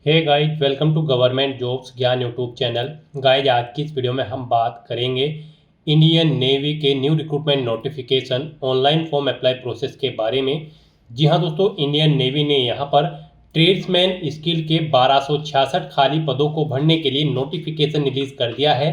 Hey guys, welcome to government jobs Gyan YouTube channel. Guys, आज की इस वीडियो में हम बात करेंगे इंडियन नेवी के new recruitment notification online form apply process के बारे में। जी हाँ दोस्तों, इंडियन नेवी ने यहाँ पर ट्रेड्समैन स्किल के 1266 खाली पदों को भरने के लिए नोटिफिकेशन रिलीज कर दिया है।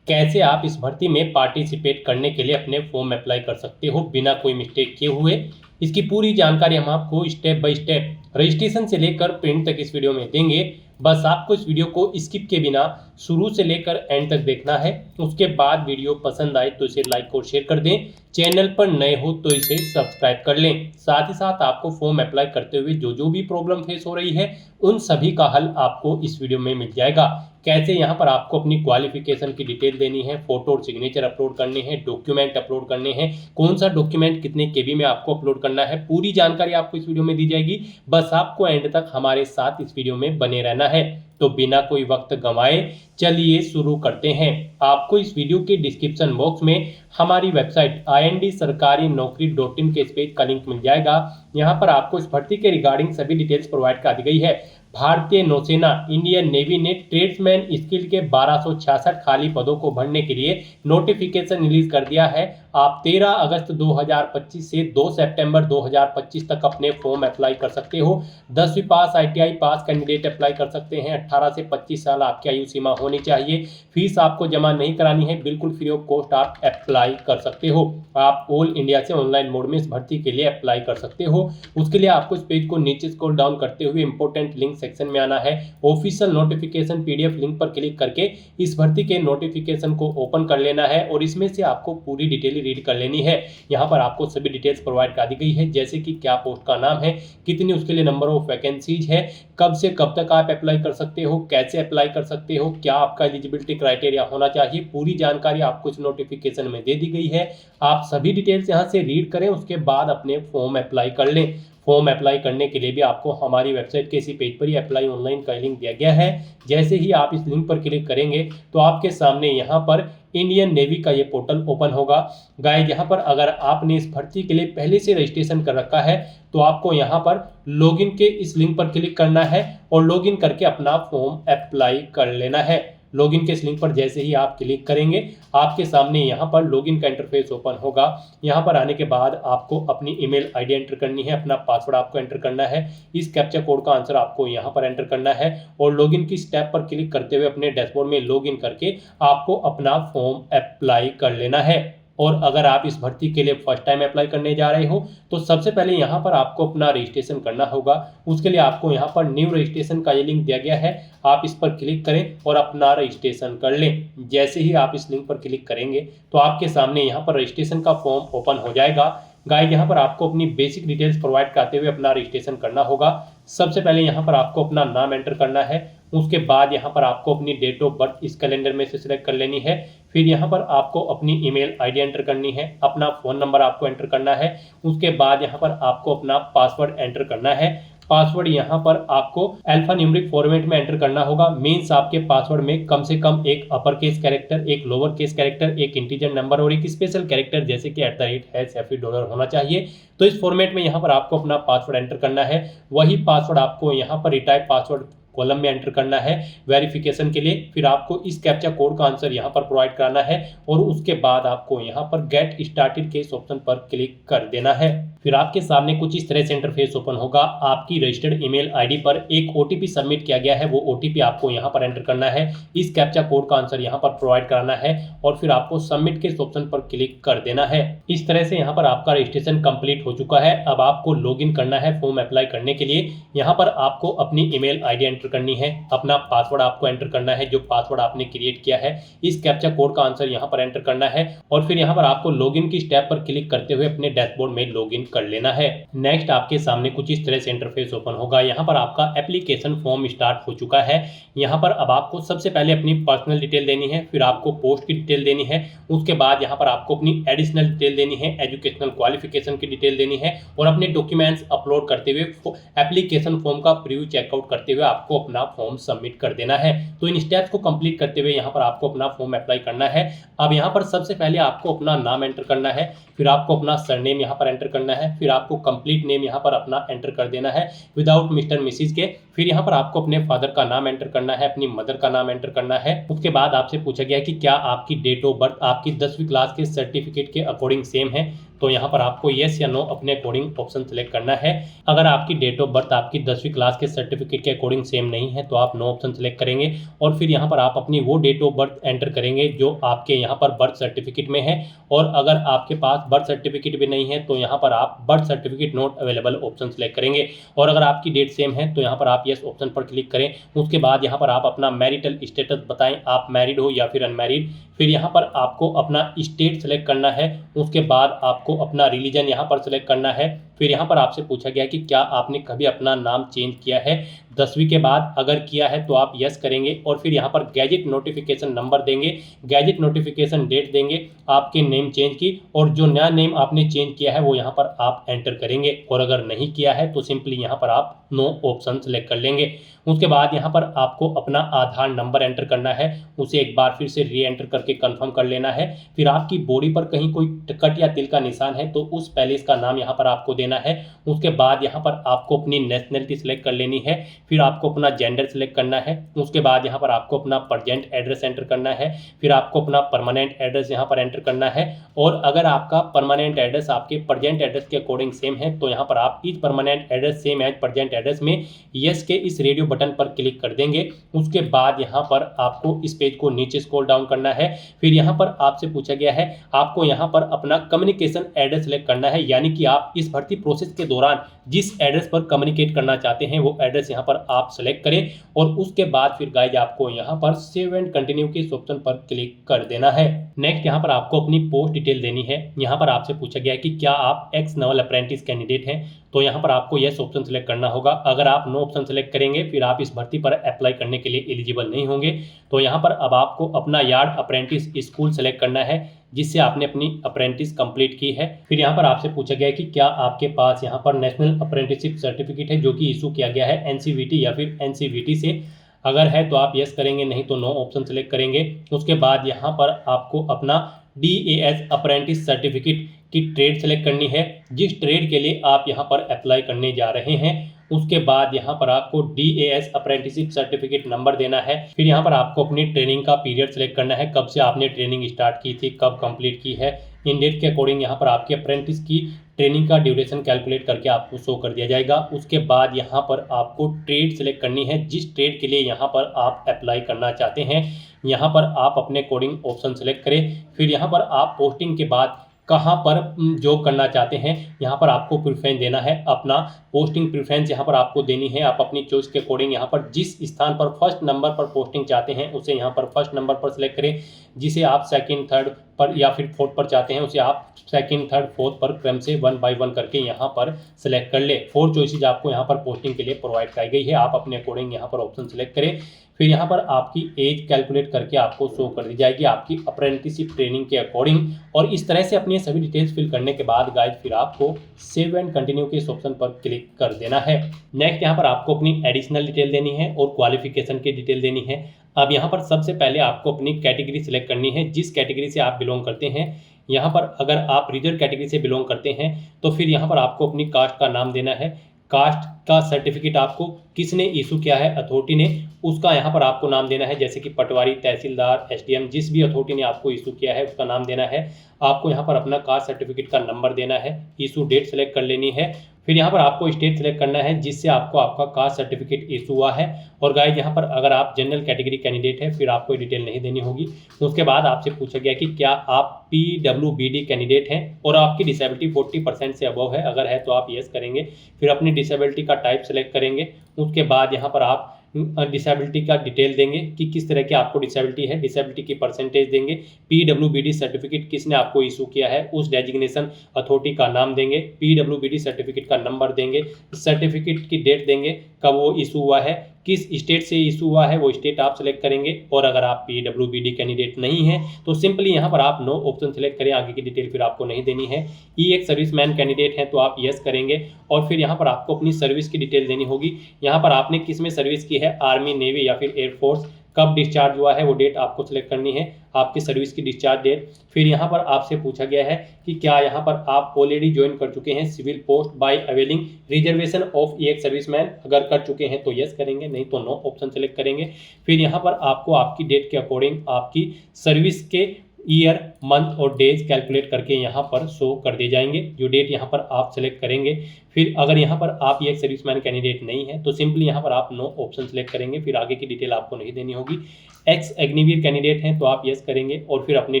कैसे आप इस भर्ती में पार्टिसिपेट करने के लिए अपने फॉर्म अप्लाई कर सकते हो बिना कोई मिस्टेक किए हुए, इसकी पूरी जानकारी हम आपको स्टेप बाय स्टेप रजिस्ट्रेशन से लेकर प्रिंट तक इस वीडियो में देंगे। बस आपको इस वीडियो को स्किप के बिना शुरू से लेकर एंड तक देखना है। उसके बाद वीडियो पसंद आए तो इसे लाइक और शेयर कर दें। चैनल पर नए हो तो इसे सब्सक्राइब कर लें। साथ ही साथ आपको फॉर्म अप्लाई करते हुए जो जो भी प्रॉब्लम फेस हो रही है उन सभी का हल आपको इस वीडियो में मिल जाएगा। कैसे यहाँ पर आपको अपनी क्वालिफिकेशन की डिटेल देनी है, फोटो और सिग्नेचर अपलोड करने हैं, डॉक्यूमेंट अपलोड करने हैं, कौन सा डॉक्यूमेंट कितने केबी में आपको अपलोड करना है, पूरी जानकारी आपको इस वीडियो में दी जाएगी। बस आपको एंड तक हमारे साथ इस वीडियो में बने रहना है। तो बिना कोई वक्त गंवाए चलिए शुरू करते हैं। आपको इस वीडियो के डिस्क्रिप्शन बॉक्स में हमारी वेबसाइट ind-sarkari-naukri.in के इस पेज का लिंक मिल जाएगा। यहाँ पर आपको इस भर्ती के रिगार्डिंग सभी डिटेल्स प्रोवाइड कर दी गई है। भारतीय नौसेना इंडियन नेवी ने ट्रेड्समैन स्किल के 1266 खाली पदों को भरने के लिए नोटिफिकेशन रिलीज कर दिया है। आप 13 अगस्त 2025 से 2 सितंबर 2025 तक अपने फॉर्म अप्लाई कर सकते हो। 10वीं पास ITI पास कैंडिडेट अप्लाई कर सकते हैं। 18 से 25 साल आपकी आयु सीमा होनी चाहिए। फीस आपको जमा नहीं करानी है, बिल्कुल फ्री ऑफ कॉस्ट आप अप्लाई कर सकते हो। आप ऑल इंडिया से ऑनलाइन मोड में इस भर्ती के लिए अप्लाई कर सकते हो। उसके लिए आपको इस पेज को नीचे स्क्रॉल डाउन करते हुए इंपॉर्टेंट लिंक सेक्शन में आना है। ऑफिशियल नोटिफिकेशन PDF लिंक पर क्लिक करके इस भर्ती के नोटिफिकेशन को ओपन कर लेना है और इसमें से आपको पूरी डिटेल रीड कर लेनी है। यहाँ पर आपको सभी डिटेल्स प्रोवाइड कर दी गई है, जैसे कि क्या पोस्ट का नाम है, कितनी उसके लिए नंबर ऑफ वैकेंसीज है, कब से कब तक आप अप्लाई कर सकते हो, कैसे अप्लाई कर सकते हो, क्या आपका एलिजिबिलिटी क्राइटेरिया होना चाहिए। पूरी जानकारी आपको इस नोटिफिकेशन में दे दी गई है। आप सभी डिटेल्स यहाँ से रीड करें, उसके बाद अपने फॉर्म अप्लाई कर लें। फॉर्म अप्लाई करने के लिए भी आपको हमारी वेबसाइट के इसी पेज पर ही अप्लाई ऑनलाइन का लिंक दिया गया है। जैसे ही आप इस लिंक पर क्लिक करेंगे तो आपके सामने यहाँ पर इंडियन नेवी का ये पोर्टल ओपन होगा। गाइस, यहाँ पर अगर आपने इस भर्ती के लिए पहले से रजिस्ट्रेशन कर रखा है तो आपको यहाँ पर लॉगिन के इस लिंक पर क्लिक करना है और लॉगिन करके अपना फॉर्म अप्लाई कर लेना है। लॉगिन के इस लिंक पर जैसे ही आप क्लिक करेंगे आपके सामने यहाँ पर लॉगिन का इंटरफेस ओपन होगा। यहाँ पर आने के बाद आपको अपनी ईमेल आईडी एंटर करनी है, अपना पासवर्ड आपको एंटर करना है, इस कैप्चा कोड का आंसर आपको यहाँ पर एंटर करना है और लॉगिन की स्टेप पर क्लिक करते हुए अपने डैशबोर्ड में लॉगिन करके आपको अपना फॉर्म अप्लाई कर लेना है। और अगर आप इस भर्ती के लिए फर्स्ट टाइम अप्लाई करने जा रहे हो तो सबसे पहले यहाँ पर आपको अपना रजिस्ट्रेशन करना होगा। उसके लिए आपको यहाँ पर न्यू रजिस्ट्रेशन का ये लिंक दिया गया है, आप इस पर क्लिक करें और अपना रजिस्ट्रेशन कर लें। जैसे ही आप इस लिंक पर क्लिक करेंगे तो आपके सामने यहाँ पर रजिस्ट्रेशन का फॉर्म ओपन हो जाएगा। गाइस, यहाँ पर आपको अपनी बेसिक डिटेल्स प्रोवाइड करते हुए अपना रजिस्ट्रेशन करना होगा। सबसे पहले यहाँ पर आपको अपना नाम एंटर करना है। उसके बाद यहाँ पर आपको अपनी डेट ऑफ बर्थ इस कैलेंडर में से सिलेक्ट कर लेनी है। फिर यहाँ पर आपको अपनी ईमेल आईडी एंटर करनी है, अपना फ़ोन नंबर आपको एंटर करना है। उसके बाद यहाँ पर आपको अपना पासवर्ड एंटर करना है। पासवर्ड यहाँ पर आपको अल्फा न्यूमेरिक फॉर्मेट में एंटर करना होगा। मीन्स आपके पासवर्ड में कम से कम एक अपर केस कैरेक्टर, एक लोअर केस कैरेक्टर, एक इंटीजर नंबर और एक स्पेशल कैरेक्टर जैसे कि @ या फिर डॉलर होना चाहिए। तो इस फॉर्मेट में यहाँ पर आपको अपना पासवर्ड एंटर करना है। वही पासवर्ड आपको यहाँ पर रिटाइप पासवर्ड कॉलम में एंटर करना है वेरिफिकेशन के लिए। फिर आपको इस कैप्चा कोड का आंसर यहाँ पर प्रोवाइड कराना है और उसके बाद आपको यहाँ पर गेट स्टार्टेड के इस ऑप्शन पर क्लिक कर देना है। फिर आपके सामने कुछ इस तरह से इंटरफेस ओपन होगा। आपकी रजिस्टर्ड ईमेल आईडी पर एक OTP सबमिट किया गया है, वो OTP आपको यहाँ पर एंटर करना है। इस कैप्चा कोड का आंसर यहाँ पर प्रोवाइड कराना है और फिर आपको सबमिट के इस ऑप्शन पर क्लिक कर देना है। इस तरह से यहाँ पर आपका रजिस्ट्रेशन कंप्लीट हो चुका है। अब आपको लॉगिन करना है फॉर्म अप्लाई करने के लिए। यहाँ पर आपको अपनी ईमेल आईडी एंटर करनी है, अपना पासवर्ड आपको एंटर करना है जो पासवर्ड आपने क्रिएट किया है। इस कैप्चा कोड का आंसर यहाँ पर एंटर करना है और फिर यहाँ पर आपको लॉगिन की स्टेप पर क्लिक करते हुए अपने डैशबोर्ड में लॉगिन कर लेना है। नेक्स्ट आपके सामने कुछ इस तरह से इंटरफेस ओपन होगा। यहाँ पर आपका एप्लीकेशन फॉर्म स्टार्ट हो चुका है। यहाँ पर अब आपको सबसे पहले अपनी पर्सनल डिटेल देनी है, फिर आपको पोस्ट की डिटेल देनी है। उसके बाद यहाँ पर आपको अपनी एडिशनल डिटेल देनी है, एजुकेशनल क्वालिफिकेशन की डिटेल देनी है और अपने डॉक्यूमेंट्स अपलोड करते हुए एप्लीकेशन फॉर्म का प्रीव्यू चेकआउट करते हुए आपको अपना फॉर्म सबमिट कर देना है। तो इन स्टेप्स को कंप्लीट करते हुए यहाँ पर आपको अपना फॉर्म अप्लाई करना है। अब यहाँ पर सबसे पहले आपको अपना नाम एंटर करना है, फिर आपको अपना सरनेम यहाँ पर एंटर करना है, फिर आपको कंप्लीट नेम यहाँ पर अपना एंटर कर देना है विदाउट मिस्टर मिसिस के। फिर यहाँ पर आपको अपने फादर का नाम एंटर करना है, अपनी मदर का नाम एंटर करना है। उसके बाद आपसे पूछा गया है कि क्या आपकी डेट ऑफ बर्थ आपकी 10वीं क्लास के सर्टिफिकेट के अकॉर्डिंग सेम है, तो यहाँ पर आपको येस या नो अपने अकॉर्डिंग ऑप्शन सेलेक्ट करना है। अगर आपकी डेट ऑफ बर्थ आपकी 10वीं क्लास के सर्टिफिकेट के अकॉर्डिंग सेम नहीं है तो आप नो ऑप्शन सेलेक्ट करेंगे और फिर यहाँ पर आप अपनी वो डेट ऑफ बर्थ एंटर करेंगे जो आपके यहाँ पर बर्थ सर्टिफिकेट में है। और अगर आपके पास बर्थ सर्टिफिकेट भी नहीं है तो यहाँ पर आप birth certificate not available option select करेंगे। और अगर आपकी डेट सेम है तो यहाँ पर आप येस ऑप्शन पर क्लिक करें। उसके बाद यहाँ पर आप अपना मैरिटल स्टेटस बताएं, आप मैरिड हो या फिर अनमैरिड। फिर यहाँ पर आपको अपना स्टेट सेलेक्ट करना है। उसके बाद आपको अपना रिलीजन यहाँ पर सेलेक्ट करना है। फिर यहाँ पर आपसे पूछा गया कि क्या आपने कभी अपना नाम चेंज किया है 10वीं के बाद, अगर किया है तो आप यस करेंगे और फिर यहाँ पर गैजेट नोटिफिकेशन नंबर देंगे, गैजेट नोटिफिकेशन डेट देंगे आपके नेम चेंज की, और जो नया नेम आपने चेंज किया है वो यहाँ पर आप एंटर करेंगे। और अगर नहीं किया है तो सिंपली यहाँ पर आप नो ऑप्शन सेलेक्ट कर लेंगे। उसके बाद यहाँ पर आपको अपना आधार नंबर एंटर करना है, उसे एक बार फिर से री एंटर करके कंफर्म कर लेना है। फिर आपकी बॉडी पर कहीं कोई कट या तिल का निशान है तो उस पैलेस का नाम यहाँ पर आपको देना है। उसके बाद यहाँ पर आपको अपनी नेशनलिटी सेलेक्ट कर लेनी है। फिर आपको अपना जेंडर सेलेक्ट करना है। उसके बाद यहाँ पर आपको अपना प्रेजेंट एड्रेस एंटर करना है। फिर आपको अपना परमानेंट एड्रेस यहाँ पर एंटर करना है। और अगर आपका परमानेंट एड्रेस आपके प्रेजेंट एड्रेस के अकॉर्डिंग सेम है तो यहाँ पर आप इस permanent address same as present address में यस के इस रेडियो बटन पर क्लिक कर देंगे। उसके बाद यहाँ पर आपको इस पेज को नीचे स्क्रॉल डाउन करना है। फिर यहाँ पर आपसे पूछा गया है आपको यहाँ पर अपना कम्युनिकेशन एड्रेस सेलेक्ट करना है, यानी कि आप इस भर्ती प्रोसेस के दौरान जिस एड्रेस पर कम्युनिकेट करना चाहते हैं वो एड्रेस यहाँ पर आप सेलेक्ट करें। और उसके बाद फिर गाइज आपको यहाँ पर सेव एंड कंटिन्यू के इस ऑप्शन पर क्लिक कर देना है। नेक्स्ट यहाँ पर आपको अपनी पोस्ट डिटेल देनी है। यहाँ पर आपसे पूछा गया है कि क्या आप एक्स नवल अप्रेंटिस कैंडिडेट हैं, तो यहाँ पर आपको यस ऑप्शन सेलेक्ट करना होगा। अगर आप नो ऑप्शन सेलेक्ट करेंगे फिर आप इस भर्ती पर अप्लाई करने के लिए एलिजिबल नहीं होंगे। तो यहाँ पर अब आपको अपना यार्ड अप्रेंटिस स्कूल सेलेक्ट करना है जिससे आपने अपनी अप्रेंटिस कंप्लीट की है। फिर यहाँ पर आपसे पूछा गया है कि क्या आपके पास यहाँ पर नेशनल अप्रेंटिसशिप सर्टिफिकेट है जो कि इशू किया गया है एनसीवीटी या फिर एनसीवीटी से। अगर है तो आप यस करेंगे, नहीं तो नो ऑप्शन सेलेक्ट करेंगे। उसके बाद यहाँ पर आपको अपना DAS अप्रेंटिस सर्टिफिकेट की ट्रेड सेलेक्ट करनी है जिस ट्रेड के लिए आप यहाँ पर अप्लाई करने जा रहे हैं। उसके बाद यहाँ पर आपको DAS अप्रेंटिसशिप सर्टिफिकेट नंबर देना है। फिर यहाँ पर आपको अपनी ट्रेनिंग का पीरियड सेलेक्ट करना है, कब से आपने ट्रेनिंग स्टार्ट की थी, कब कंप्लीट की है। इन डेट के अकॉर्डिंग यहाँ पर आपके अप्रेंटिस की ट्रेनिंग का ड्यूरेशन कैलकुलेट करके आपको शो कर दिया जाएगा। उसके बाद यहाँ पर आपको ट्रेड सेलेक्ट करनी है जिस ट्रेड के लिए यहाँ पर आप अप्लाई करना चाहते हैं। यहाँ पर आप अपने अकॉर्डिंग ऑप्शन सेलेक्ट करें। फिर यहाँ पर आप पोस्टिंग के बाद कहाँ पर जॉब करना चाहते हैं यहाँ पर आपको प्रेफरेंस देना है। अपना पोस्टिंग प्रेफरेंस यहाँ पर आपको देनी है। आप अपनी चॉइस के अकॉर्डिंग यहाँ पर जिस स्थान पर फर्स्ट नंबर पर पोस्टिंग चाहते हैं उसे यहाँ पर फर्स्ट नंबर पर सिलेक्ट करें, जिसे आप सेकंड थर्ड पर या फिर फोर्थ पर चाहते हैं उसे आप सेकंड थर्ड फोर्थ पर क्रम से 1 बाय 1 करके यहाँ पर सिलेक्ट कर ले। 4 चॉइसेज आपको यहाँ पर पोस्टिंग के लिए प्रोवाइड कराई गई है, आप अपने अकॉर्डिंग यहाँ पर ऑप्शन सेलेक्ट करें। फिर यहाँ पर आपकी एज कैलकुलेट करके आपको शो कर दी जाएगी आपकी अप्रेंटिसशिप ट्रेनिंग के अकॉर्डिंग। और इस तरह से अपनी सभी डिटेल्स फिल करने के बाद गाइज फिर आपको सेव एंड कंटिन्यू के इस ऑप्शन पर क्लिक कर देना है। नेक्स्ट यहाँ पर आपको अपनी एडिशनल डिटेल देनी है और क्वालिफिकेशन की डिटेल देनी है। अब यहाँ पर सबसे पहले आपको अपनी कैटेगरी सिलेक्ट करनी है, जिस कैटेगरी से आप बिलोंग करते हैं। यहाँ पर अगर आप रिजर्व कैटेगरी से बिलोंग करते हैं तो फिर यहाँ पर आपको अपनी कास्ट का नाम देना है। कास्ट का सर्टिफिकेट आपको किसने इशू किया है, अथॉरिटी ने, उसका यहाँ पर आपको नाम देना है। जैसे कि पटवारी, तहसीलदार, SDM, जिस भी अथॉरिटी ने आपको इशू किया है उसका नाम देना है। आपको यहाँ पर अपना कास्ट सर्टिफिकेट का नंबर देना है, इशू डेट सेलेक्ट कर लेनी है। फिर यहाँ पर आपको स्टेट सेलेक्ट करना है जिससे आपको आपका कास्ट सर्टिफिकेट इशू हुआ है। और गाइज यहाँ पर अगर आप जनरल कैटेगरी कैंडिडेट है फिर आपको डिटेल नहीं देनी होगी। उसके बाद आपसे पूछा गया कि क्या आप PWBD कैंडिडेट हैं और आपकी डिसेबिलिटी 40% से अबव है, अगर है तो आप यस करेंगे। फिर अपनी डिसेबिलिटी का टाइप सेलेक्ट करेंगे। उसके बाद यहाँ पर आप डिसेबिलिटी का डिटेल देंगे कि किस तरह की आपको डिसेबिलिटी है, डिसेबिलिटी की परसेंटेज देंगे। PWBD सर्टिफिकेट किसने आपको इशू किया है उस डेजिग्नेशन अथॉरिटी का नाम देंगे। PWBD सर्टिफिकेट का नंबर देंगे, सर्टिफिकेट की डेट देंगे, कब वो इशू हुआ है, किस स्टेट से इशू हुआ है वो स्टेट आप सेलेक्ट करेंगे। और अगर आप PWBD कैंडिडेट नहीं है तो सिंपली यहाँ पर आप नो ऑप्शन सेलेक्ट करें, आगे की डिटेल फिर आपको नहीं देनी है। एक सर्विसमैन कैंडिडेट है तो आप यस करेंगे। और फिर यहाँ पर आपको अपनी सर्विस की डिटेल देनी होगी। यहाँ पर आपने किस में सर्विस की है, आर्मी, नेवी या फिर एयरफोर्स, कब डिस्चार्ज हुआ है वो डेट आपको सिलेक्ट करनी है, आपकी सर्विस की डिस्चार्ज डेट। फिर यहाँ पर आपसे पूछा गया है कि क्या यहाँ पर आप ऑलरेडी ज्वाइन कर चुके हैं civil post by availing reservation of ex serviceman. अगर कर चुके हैं तो यस करेंगे, नहीं तो नो ऑप्शन सेलेक्ट करेंगे। फिर यहाँ पर आपको आपकी डेट के अकॉर्डिंग आपकी सर्विस के ईयर, मंथ और डेज कैलकुलेट करके यहाँ पर शो कर दिए जाएंगे, जो डेट यहाँ पर आप सेलेक्ट करेंगे। फिर अगर यहाँ पर आप ये सर्विसमैन कैंडिडेट नहीं है तो सिंपली यहाँ पर आप नो ऑप्शन सेलेक्ट करेंगे, फिर आगे की डिटेल आपको नहीं देनी होगी। एक्स अग्निवीर कैंडिडेट हैं तो आप यस करेंगे और फिर अपनी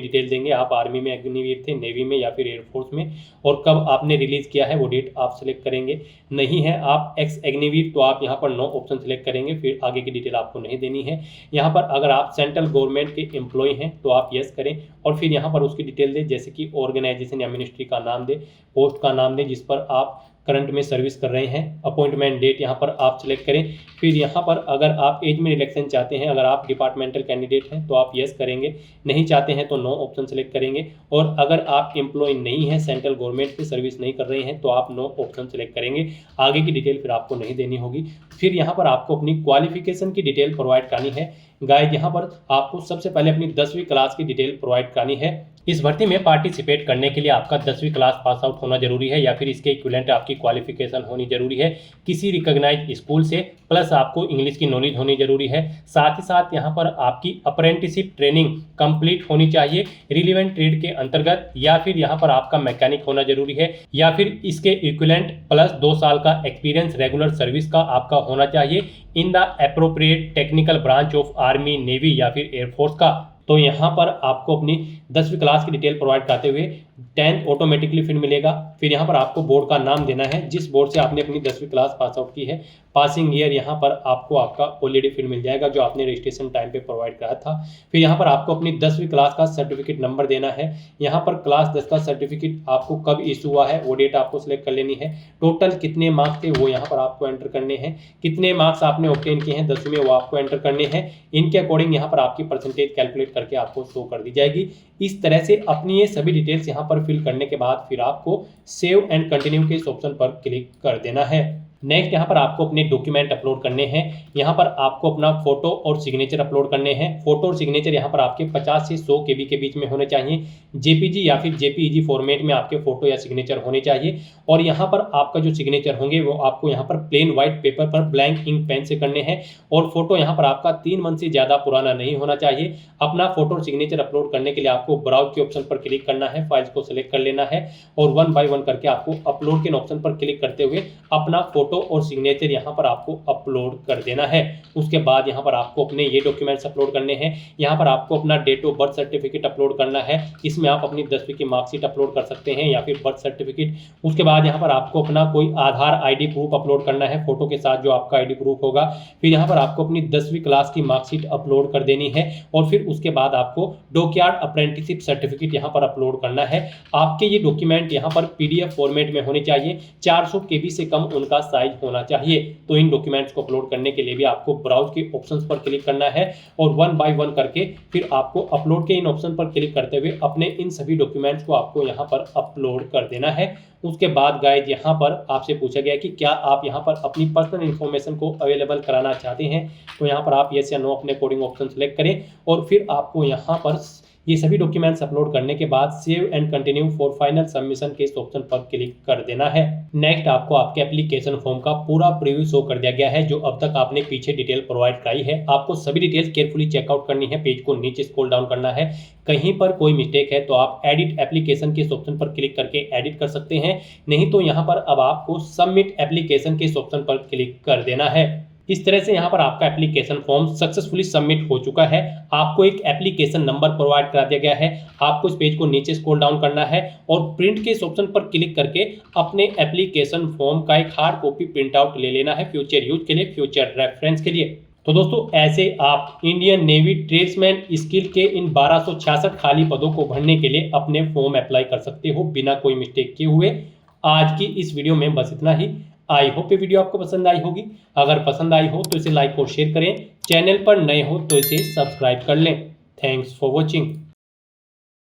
डिटेल देंगे, आप आर्मी में अग्निवीर थे, नेवी में या फिर एयरफोर्स में, और कब आपने रिलीज़ किया है वो डेट आप सेलेक्ट करेंगे। नहीं है आप एक्स अग्निवीर तो आप यहाँ पर नो ऑप्शन सेलेक्ट करेंगे, फिर आगे की डिटेल आपको नहीं देनी है। यहाँ पर अगर आप सेंट्रल गवर्नमेंट के एम्प्लॉय हैं तो आप यस करें और फिर यहाँ पर उसकी डिटेल दें, जैसे कि ऑर्गेनाइजेशन या मिनिस्ट्री का नाम दें, पोस्ट का नाम दें जिस पर आप करंट में सर्विस कर रहे हैं, अपॉइंटमेंट डेट यहाँ पर आप सिलेक्ट करें। फिर यहाँ पर अगर आप एज में रिलैक्सेशन चाहते हैं, अगर आप डिपार्टमेंटल कैंडिडेट हैं तो आप यस करेंगे, नहीं चाहते हैं तो नो ऑप्शन सेलेक्ट करेंगे। और अगर आप एम्प्लॉय नहीं हैं, सेंट्रल गवर्नमेंट की सर्विस नहीं कर रहे हैं तो आप नो ऑप्शन सेलेक्ट करेंगे, आगे की डिटेल फिर आपको नहीं देनी होगी। फिर यहाँ पर आपको अपनी क्वालिफिकेशन की डिटेल प्रोवाइड करनी है। गाइस यहाँ पर आपको सबसे पहले अपनी 10वीं क्लास की डिटेल प्रोवाइड करनी है। इस भर्ती में पार्टिसिपेट करने के लिए आपका 10वीं क्लास पास आउट होना जरूरी है या फिर इसके इक्विवेलेंट आपकी क्वालिफिकेशन होनी जरूरी है किसी रिकॉग्नाइज्ड स्कूल से, प्लस आपको इंग्लिश की नॉलेज होनी जरूरी है। साथ ही साथ यहाँ पर आपकी अप्रेंटिसशिप ट्रेनिंग कंप्लीट होनी चाहिए रिलीवेंट ट्रेड के अंतर्गत, या फिर यहाँ पर आपका मैकेनिक होना जरूरी है, या फिर इसके इक्विवेलेंट प्लस 2 साल का एक्सपीरियंस रेगुलर सर्विस का आपका होना चाहिए in the appropriate technical branch of army, navy या फिर एयरफोर्स का। तो यहाँ पर आपको अपनी 10वीं क्लास की डिटेल प्रोवाइड करते हुए 10th ऑटोमेटिकली फिर मिलेगा। फिर यहाँ पर आपको बोर्ड का नाम देना है जिस बोर्ड से आपने अपनी 10वीं क्लास पास आउट की है, पासिंग ईयर यहाँ पर आपको आपका ऑलरेडी फिर मिल जाएगा जो आपने रजिस्ट्रेशन टाइम पे प्रोवाइड करा था। फिर यहाँ पर आपको अपनी 10वीं क्लास का सर्टिफिकेट नंबर देना है। यहाँ पर क्लास 10 का सर्टिफिकेट आपको कब इशू हुआ है वो डेट आपको सिलेक्ट कर लेनी है। टोटल कितने मार्क्स थे वो यहाँ पर आपको एंटर करने हैं, कितने मार्क्स आपने ऑब्टेन किए हैं 10वीं में वो आपको एंटर करने हैं। इनके अकॉर्डिंग यहाँ पर आपकी परसेंटेज कैलकुलेट करके आपको शो कर दी जाएगी। इस तरह से अपनी ये सभी डिटेल्स यहाँ पर फिल करने के बाद फिर आपको सेव एंड कंटिन्यू के इस ऑप्शन पर क्लिक कर देना है। नेक्स्ट यहाँ पर आपको अपने डॉक्यूमेंट अपलोड करने हैं। यहाँ पर आपको अपना फोटो और सिग्नेचर अपलोड करने हैं। फोटो और सिग्नेचर यहाँ पर आपके 50 से 100 KB के बीच में होने चाहिए। जेपीजी या फिर जेपीईजी फॉर्मेट में आपके फोटो या सिग्नेचर होने चाहिए। और यहाँ पर आपका जो सिग्नेचर होंगे वो आपको यहाँ पर प्लेन व्हाइट पेपर पर ब्लैंक इंक पेन से करने हैं। और फोटो यहाँ पर आपका 3 मंथ से ज़्यादा पुराना नहीं होना चाहिए। अपना फोटो और सिग्नेचर अपलोड करने के लिए आपको ब्राउज के ऑप्शन पर क्लिक करना है, फाइल्स को सिलेक्ट कर लेना है और 1 बाय 1 करके आपको अपलोड के ऑप्शन पर क्लिक करते हुए अपना फोटो और सिग्नेचर यहाँ पर आपको अपलोड कर देना है। उसके बाद यहाँ पर आपको अपने ये डॉक्यूमेंट्स अपलोड करने हैं। यहाँ पर आपको अपना date of birth certificate upload करना है। इसमें आप अपनी 10वीं की मार्कशीट अपलोड कर सकते हैं या फिर बर्थ सर्टिफिकेट। उसके बाद यहाँ पर आपको अपना कोई आधार ID प्रूफ अपलोड करना है फोटो के साथ जो आपका ID प्रूफ होगा। फिर यहाँ पर आपको अपनी 10वीं क्लास की मार्कशीट अपलोड कर देनी है और फिर उसके बाद आपको डॉकयार्ड अप्रेंटिसशिप सर्टिफिकेट यहाँ पर अपलोड करना है। आपके ये डॉक्यूमेंट यहाँ पर PDF फॉर्मेट में होने चाहिए, 400 KB से कम उनका साइज होना चाहिए। तो इन डॉक्यूमेंट्स को अपलोड करने के लिए भी आपको ब्राउज के ऑप्शंस पर क्लिक करना है और 1 बाय 1 करके फिर आपको अपलोड के इन ऑप्शन पर क्लिक करते हुए अपने इन सभी डॉक्यूमेंट्स को आपको यहाँ पर अपलोड कर देना है। उसके बाद गाइज यहाँ पर आपसे पूछा गया कि क्या आप यहाँ पर अपनी पर्सनल इन्फॉर्मेशन को अवेलेबल कराना चाहते हैं, तो यहाँ पर आप यस या नो अपने कोडिंग ऑप्शन सेलेक्ट करें और फिर आपको यहाँ पर ये सभी डॉक्यूमेंट्स अपलोड करने के बाद save and continue for final submission के इस ऑप्शन पर क्लिक कर देना है। नेक्स्ट आपको आपके एप्लीकेशन फॉर्म का पूरा प्रीव्यू शो कर दिया गया है जो अब तक आपने पीछे डिटेल प्रोवाइड कराई है। आपको सभी डिटेल्स केयरफुली चेकआउट करनी है, पेज को नीचे स्क्रॉल डाउन करना है। कहीं पर कोई मिस्टेक है तो आप एडिट एप्लीकेशन के इस ऑप्शन पर क्लिक करके एडिट कर सकते हैं, नहीं तो यहाँ पर अब आपको सबमिट एप्लीकेशन के इस ऑप्शन पर क्लिक कर देना है। इस तरह से यहाँ पर आपका एप्लीकेशन फॉर्म सक्सेसफुली सबमिट हो चुका है। आपको एक एप्लीकेशन नंबर प्रोवाइड करा दिया गया है। आपको इस पेज को नीचे स्क्रॉल डाउन करना है और प्रिंट के इस ऑप्शन पर क्लिक करके अपने एप्लीकेशन फॉर्म का एक हार्ड कॉपी प्रिंट आउट ले लेना है फ्यूचर यूज के लिए, फ्यूचर रेफरेंस के लिए। तो दोस्तों ऐसे आप इंडियन नेवी ट्रेड्समैन स्किल के इन 1266 खाली पदों को भरने के लिए अपने फॉर्म अप्लाई कर सकते हो बिना कोई मिस्टेक किए हुए। आज की इस वीडियो में बस इतना ही। आई होप ये वीडियो आपको पसंद आई होगी। अगर पसंद आई हो तो इसे लाइक और शेयर करें। चैनल पर नए हो तो इसे सब्सक्राइब कर लें। Thanks for watching.